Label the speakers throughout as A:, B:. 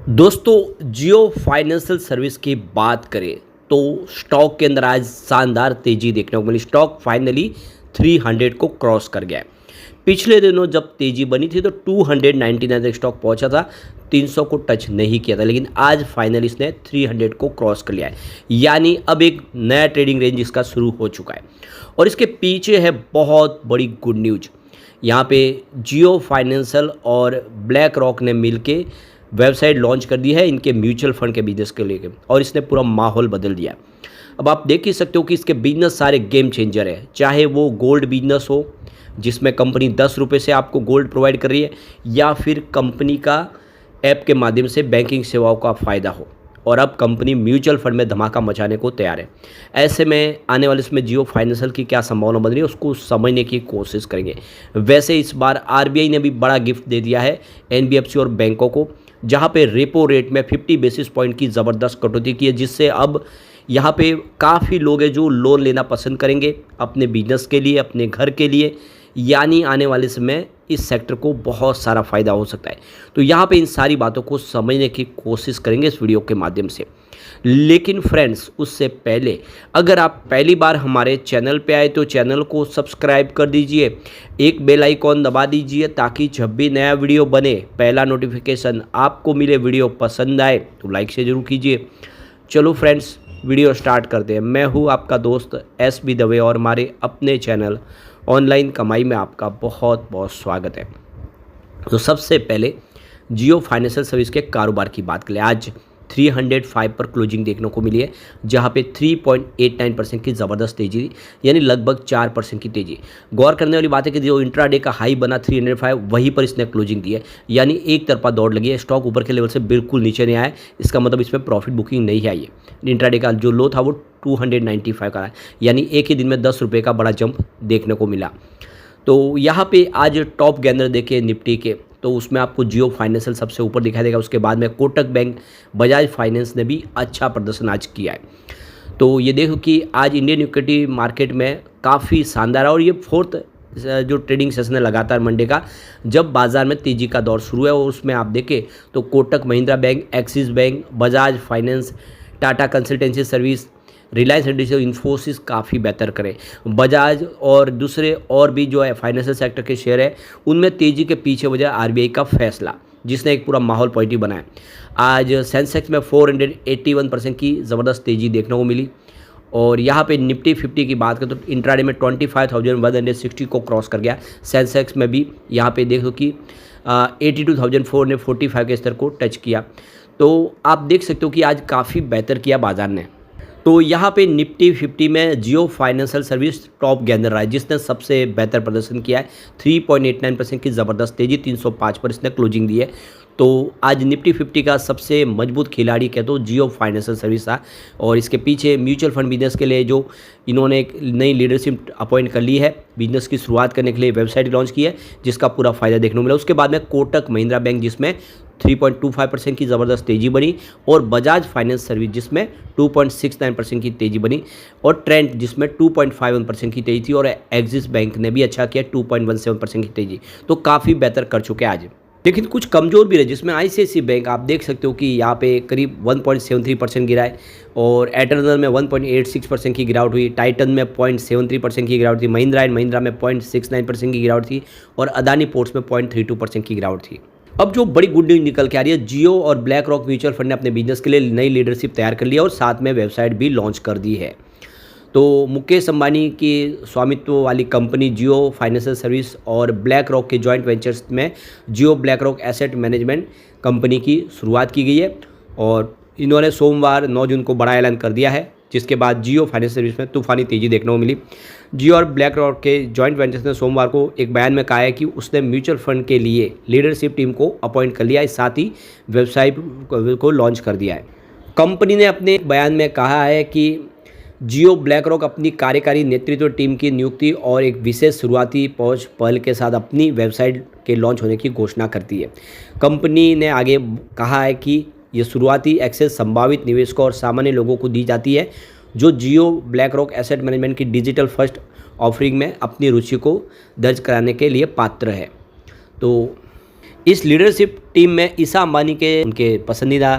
A: दोस्तों जियो financial service की बात करें तो स्टॉक के अंदर आज शानदार तेजी देखने को मिली। स्टॉक फाइनली 300 को क्रॉस कर गया है। पिछले दिनों जब तेजी बनी थी तो 299 तक स्टॉक पहुंचा था, 300 को टच नहीं किया था, लेकिन आज फाइनली इसने 300 को क्रॉस कर लिया है। यानी अब एक नया ट्रेडिंग रेंज इसका शुरू हो चुका है और इसके पीछे है बहुत बड़ी गुड न्यूज। यहाँ पे जियो फाइनेंशियल और ब्लैक रॉक ने मिलके वेबसाइट लॉन्च कर दी है इनके म्यूचुअल फंड के बिजनेस के लेके, और इसने पूरा माहौल बदल दिया। अब आप देख ही सकते हो कि इसके बिजनेस सारे गेम चेंजर है। चाहे वो गोल्ड बिजनेस हो जिसमें कंपनी 10 रुपये से आपको गोल्ड प्रोवाइड कर रही है, या फिर कंपनी का ऐप के माध्यम से बैंकिंग सेवाओं का फ़ायदा हो, और अब कंपनी म्यूचुअल फंड में धमाका मचाने को तैयार है। ऐसे में आने वाले इसमें जियो फाइनेंशियल की क्या संभावना बन रही है उसको समझने की कोशिश करेंगे। वैसे इस बार आरबीआई ने भी बड़ा गिफ्ट दे दिया है एनबीएफसी और बैंकों को, जहां पे रेपो रेट में 50 बेसिस पॉइंट की ज़बरदस्त कटौती की है, जिससे अब यहाँ पे काफ़ी लोग हैं जो लोन लेना पसंद करेंगे अपने बिजनेस के लिए, अपने घर के लिए। यानी आने वाले समय इस सेक्टर को बहुत सारा फ़ायदा हो सकता है। तो यहाँ पे इन सारी बातों को समझने की कोशिश करेंगे इस वीडियो के माध्यम से। लेकिन फ्रेंड्स, उससे पहले अगर आप पहली बार हमारे चैनल पे आए तो चैनल को सब्सक्राइब कर दीजिए, एक बेल आइकॉन दबा दीजिए ताकि जब भी नया वीडियो बने पहला नोटिफिकेशन आपको मिले। वीडियो पसंद आए तो लाइक से ज़रूर कीजिए। चलो फ्रेंड्स, वीडियो स्टार्ट करते हैं। मैं हूँ आपका दोस्त एस.बी. दवे और हमारे अपने चैनल ऑनलाइन कमाई में आपका बहुत बहुत स्वागत है। तो सबसे पहले जियो फाइनेंशियल सर्विस के कारोबार की बात करें। आज 305 पर क्लोजिंग देखने को मिली है, जहां पे 3.89% की ज़बरदस्त तेजी, यानी लगभग 4% की तेजी। गौर करने वाली बात है कि जो इंट्राडे का हाई बना 305, वहीं पर इसने क्लोजिंग दी है, यानी एक तरफा दौड़ लगी है। स्टॉक ऊपर के लेवल से बिल्कुल नीचे नहीं आया है, इसका मतलब इसमें प्रॉफिट बुकिंग नहीं आई है। इंट्राडे का जो लो था वो 295 का है, यानी एक ही दिन में 10 रुपये का बड़ा जंप देखने को मिला। तो यहाँ पे आज टॉप गेनर देखे निफ्टी के, तो उसमें आपको जियो फाइनेंशियल सबसे ऊपर दिखाई देगा। उसके बाद में कोटक बैंक, बजाज फाइनेंस ने भी अच्छा प्रदर्शन आज किया है। तो ये देखो कि आज इंडियन इक्विटी मार्केट में काफ़ी शानदार है, और ये फोर्थ जो ट्रेडिंग सेशन है लगातार मंडे का, जब बाजार में तेजी का दौर शुरू है। और उसमें आप देखें तो Kotak Mahindra bank, axis bank, Bajaj finance, Tata consultancy service, Reliance industries, Infosys काफ़ी बेहतर करे। बजाज और दूसरे और भी जो है फाइनेंशियल सेक्टर के शेयर है, उनमें तेज़ी के पीछे वजह आरबीआई का फैसला, जिसने एक पूरा माहौल पॉजिटिव बनाया। आज सेंसेक्स में 481% की ज़बरदस्त तेज़ी देखने को मिली। और यहाँ पे निफ्टी 50 की बात करें तो इंट्राडे में 25,160 को क्रॉस कर गया। सेंसेक्स में भी यहाँ पे देखो कि 82,445 के स्तर को टच किया। तो आप देख सकते हो कि आज काफ़ी बेहतर किया बाजार ने। तो यहाँ पे निफ्टी 50 में जियो फाइनेंशियल सर्विस टॉप गेनर रहा है, जिसने सबसे बेहतर प्रदर्शन किया है। 3.89% की ज़बरदस्त तेजी, 305 पर इसने क्लोजिंग दी है। तो आज निफ्टी 50 का सबसे मजबूत खिलाड़ी कह तो जियो फाइनेंशियल सर्विस था, और इसके पीछे म्यूचुअल फंड बिजनेस के लिए जो इन्होंने एक नई लीडरशिप अपॉइंट कर ली है, बिजनेस की शुरुआत करने के लिए वेबसाइट लॉन्च की है, जिसका पूरा फायदा देखने को मिला। उसके बाद में कोटक महिंद्रा बैंक, जिसमें 3.25% की ज़बरदस्त तेज़ी बनी, और बजाज फाइनेंस सर्विस जिसमें 2.69% की तेज़ी बनी, और ट्रेंड जिसमें 2.51% की तेज़ी थी, और एक्सिस बैंक ने भी अच्छा किया 2.17% की तेज़ी। तो काफ़ी बेहतर कर चुके हैं आज। लेकिन कुछ कमज़ोर भी रहे, जिसमें आईसीआईसीआई बैंक आप देख सकते हो कि यहाँ पे करीब 1.73% गिरा है, और एटर्नल में 1.86% की गिरावट हुई, टाइटन में 0.73% की गिरावट थी, महिंद्रा एंड महिंद्रा में 0.69% की गिरावट थी, और अदानी पोर्ट्स में 0.32% की गिरावट थी। अब जो बड़ी गुड न्यूज निकल के आ रही है, जियो और ब्लैक रॉक म्यूचुअल फंड ने अपने बिजनेस के लिए नई लीडरशिप तैयार कर लिया और साथ में वेबसाइट भी लॉन्च कर दी है। तो मुकेश अंबानी की स्वामित्व वाली कंपनी जियो फाइनेंशियल सर्विस और ब्लैक रॉक के जॉइंट वेंचर्स में Jio BlackRock asset management company की शुरुआत की गई है, और इन्होंने सोमवार 9 जून को बड़ा ऐलान कर दिया है, जिसके बाद जियो फाइनेंशियल सर्विस में तूफानी तेजी देखने को मिली। जियो और ब्लैक रॉक के जॉइंट वेंचर्स ने सोमवार को एक बयान में कहा है कि उसने म्यूचुअल फंड के लिए लीडरशिप टीम को अपॉइंट कर लिया है, साथ ही वेबसाइट को लॉन्च कर दिया है। कंपनी ने अपने बयान में कहा है कि जियो ब्लैक रॉक अपनी कार्यकारी नेतृत्व टीम की नियुक्ति और एक विशेष शुरुआती पहल के साथ अपनी वेबसाइट के लॉन्च होने की घोषणा करती है। कंपनी ने आगे कहा है कि ये शुरुआती एक्सेस संभावित निवेशकों और सामान्य लोगों को दी जाती है जो जियो ब्लैक रॉक एसेट मैनेजमेंट की डिजिटल फर्स्ट ऑफरिंग में अपनी रुचि को दर्ज कराने के लिए पात्र है। तो इस लीडरशिप टीम में ईसा अंबानी के उनके पसंदीदा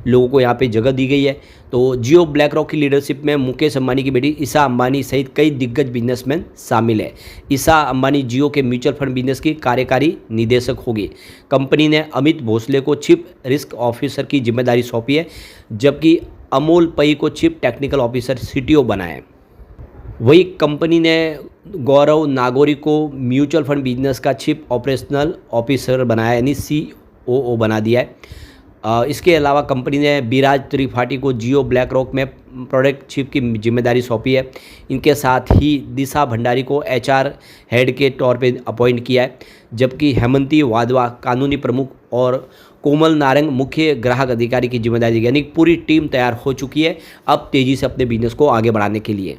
A: लोगों को यहाँ पे जगह दी गई है। तो जियो ब्लैक रॉक की लीडरशिप में मुकेश अंबानी की बेटी ईसा अंबानी सहित कई दिग्गज बिजनेसमैन शामिल है। ईसा अंबानी जियो के म्यूचुअल फंड बिजनेस की कार्यकारी निदेशक होगी। कंपनी ने अमित भोसले को चीफ रिस्क ऑफिसर की जिम्मेदारी सौंपी है, जबकि अमोल पई को चीफ टेक्निकल ऑफिसर CTO बनाया है। वही कंपनी ने गौरव नागोरी को म्यूचुअल फंड बिजनेस का चीफ ऑपरेशनल ऑफिसर बनाया, यानी COO बना दिया है। इसके अलावा कंपनी ने बिराज त्रिपाठी को जियो ब्लैक रॉक में प्रोडक्ट चीफ की जिम्मेदारी सौंपी है। इनके साथ ही दिशा भंडारी को HR हेड के तौर पे अपॉइंट किया है, जबकि हेमंती वाधवा कानूनी प्रमुख और कोमल नारंग मुख्य ग्राहक अधिकारी की जिम्मेदारी दी गई। यानी पूरी टीम तैयार हो चुकी है अब तेज़ी से अपने बिजनेस को आगे बढ़ाने के लिए।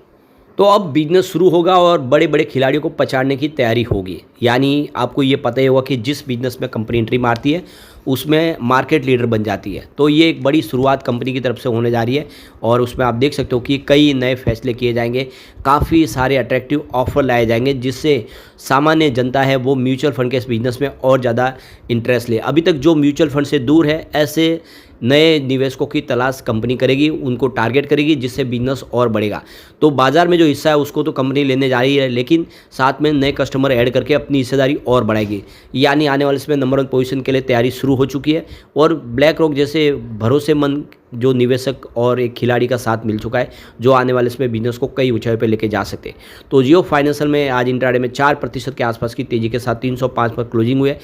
A: तो अब बिजनेस शुरू होगा और बड़े बड़े खिलाड़ियों को पछाड़ने की तैयारी होगी। यानी आपको ये पता ही होगा कि जिस बिजनेस में कंपनी एंट्री मारती है उसमें मार्केट लीडर बन जाती है। तो ये एक बड़ी शुरुआत कंपनी की तरफ से होने जा रही है और उसमें आप देख सकते हो कि कई नए फैसले किए जाएंगे, काफ़ी सारे अट्रैक्टिव ऑफर लाए जाएंगे, जिससे सामान्य जनता है वो म्यूचुअल फंड के इस बिजनेस में और ज़्यादा इंटरेस्ट ले। अभी तक जो म्यूचुअल फंड से दूर है, ऐसे नए निवेशकों की तलाश कंपनी करेगी, उनको टारगेट करेगी, जिससे बिजनेस और बढ़ेगा। तो बाज़ार में जो हिस्सा है उसको तो कंपनी लेने जा रही है, लेकिन साथ में नए कस्टमर ऐड करके अपनी हिस्सेदारी और बढ़ाएगी। यानी आने वाले इसमें नंबर 1 पोजीशन के लिए तैयारी शुरू हो चुकी है और ब्लैक रॉक जैसे भरोसेमंद जो निवेशक और एक खिलाड़ी का साथ मिल चुका है, जो आने वाले इसमें बिजनेस को कई ऊंचाई पर लेके जा सकते हैं। तो जियो फाइनेंशियल में आज इंट्राडे में 4% के आसपास की तेज़ी के साथ 305 पर क्लोजिंग हुई है।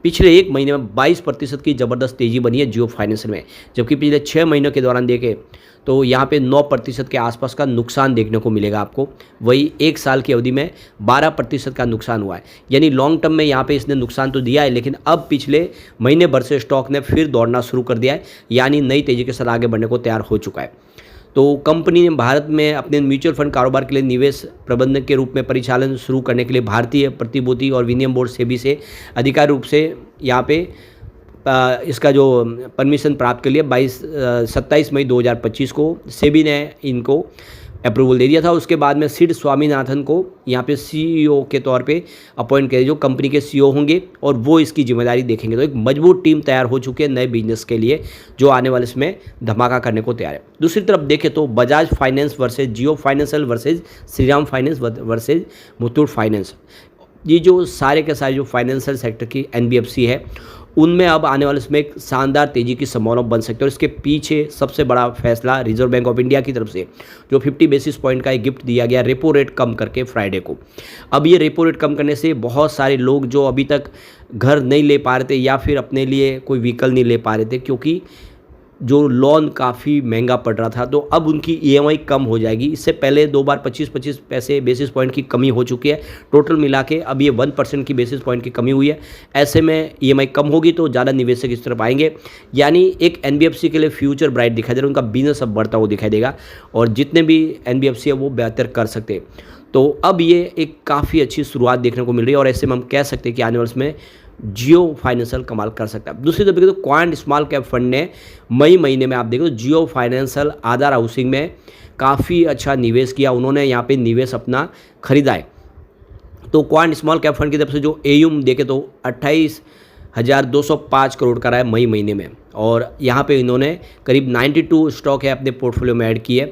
A: पिछले एक महीने में 22% की ज़बरदस्त तेज़ी बनी है जियो फाइनेंशियल में, जबकि पिछले 6 महीनों के दौरान देखें तो यहाँ पे 9% के आसपास का नुकसान देखने को मिलेगा आपको। वही एक साल की अवधि में 12% का नुकसान हुआ है। यानी लॉन्ग टर्म में यहाँ पे इसने नुकसान तो दिया है, लेकिन अब पिछले महीने भर से स्टॉक ने फिर दौड़ना शुरू कर दिया है, यानी नई तेज़ी के साथ आगे बढ़ने को तैयार हो चुका है। तो कंपनी ने भारत में अपने म्यूचुअल फंड कारोबार के लिए निवेश प्रबंधक के रूप में परिचालन शुरू करने के लिए भारतीय प्रतिभूति और विनिमय बोर्ड सेबी से आधिकारिक रूप से यहाँ पे इसका जो परमिशन प्राप्त कर लिया। 27 मई 2025 को सेबी ने इनको अप्रूवल दे दिया था। उसके बाद में सिड स्वामीनाथन को यहाँ पे CEO के तौर पे अपॉइंट किया, जो कंपनी के CEO होंगे और वो इसकी जिम्मेदारी देखेंगे। तो एक मजबूत टीम तैयार हो चुकी है नए बिजनेस के लिए, जो आने वाले इसमें धमाका करने को तैयार है। दूसरी तरफ देखें तो Bajaj finance versus Jio financial versus Shriram finance versus Muthoot finance, ये जो सारे के सारे जो फाइनेंशियल सेक्टर की NBFC है, उनमें अब आने वाले इसमें एक शानदार तेज़ी की संभावना बन सकती है। और इसके पीछे सबसे बड़ा फैसला रिजर्व बैंक ऑफ इंडिया की तरफ से जो 50 बेसिस पॉइंट का एक गिफ्ट दिया गया रेपो रेट कम करके फ्राइडे को। अब ये रेपो रेट कम करने से बहुत सारे लोग जो अभी तक घर नहीं ले पा रहे थे या फिर अपने लिए कोई व्हीकल नहीं ले पा रहे थे, क्योंकि जो लोन काफ़ी महंगा पड़ रहा था, तो अब उनकी EMI कम हो जाएगी। इससे पहले 2 बार 25-25 पैसे बेसिस पॉइंट की कमी हो चुकी है। टोटल मिला के अब ये 1% की बेसिस पॉइंट की कमी हुई है। ऐसे में EMI कम होगी तो ज़्यादा निवेशक इस तरफ आएंगे। यानी एक NBFC के लिए फ्यूचर ब्राइट दिखाई दे रहा है, उनका बिजनेस अब बढ़ता हुआ दिखाई देगा और जितने भी NBFC है वो बेहतर कर सकते हैं। तो अब ये एक काफ़ी अच्छी शुरुआत देखने को मिल रही है और ऐसे में हम कह सकते हैं कि आने वाले में जियो फाइनेंशियल कमाल कर सकता है। दूसरी तरफ देखो तो क्वांट स्मॉल कैप फंड ने मई महीने में आप देखो तो जियो फाइनेंशियल आधार हाउसिंग में काफ़ी अच्छा निवेश किया। उन्होंने यहाँ पे निवेश अपना खरीदा है। तो क्वांट स्मॉल कैप फंड की तरफ से जो AUM देखे तो 28,205 करोड़ का रहा है मई महीने में, और यहाँ पे इन्होंने करीब 92 स्टॉक है अपने पोर्टफोलियो में ऐड किए।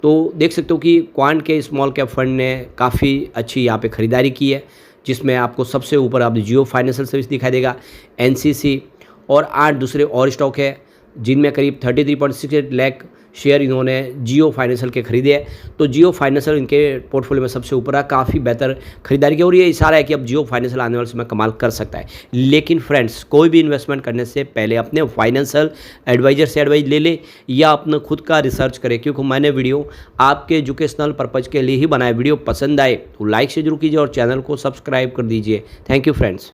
A: तो देख सकते हो कि क्वांट के स्मॉल कैप फंड ने काफ़ी अच्छी यहाँ पे खरीदारी की है, जिसमें आपको सबसे ऊपर आप जियो फाइनेंशियल सर्विस दिखाई देगा, NCC और 8 दूसरे और स्टॉक है, जिनमें करीब 33.68 लाख शेयर इन्होंने जियो फाइनेंशियल के खरीदे हैं। तो जियो फाइनेंशियल इनके पोर्टफोलियो में सबसे ऊपर है, काफ़ी बेहतर खरीदारी की और ये इशारा है कि अब जियो फाइनेंशियल आने वाले समय कमाल कर सकता है। लेकिन फ्रेंड्स, कोई भी इन्वेस्टमेंट करने से पहले अपने फाइनेंशियल एडवाइजर से एडवाइस ले ले या अपना खुद का रिसर्च करें, क्योंकि मैंने वीडियो आपके एजुकेशनल पर्पज़ के लिए ही बनाया। वीडियो पसंद आए तो लाइक से जरूर कीजिए और चैनल को सब्सक्राइब कर दीजिए। Thank you friends.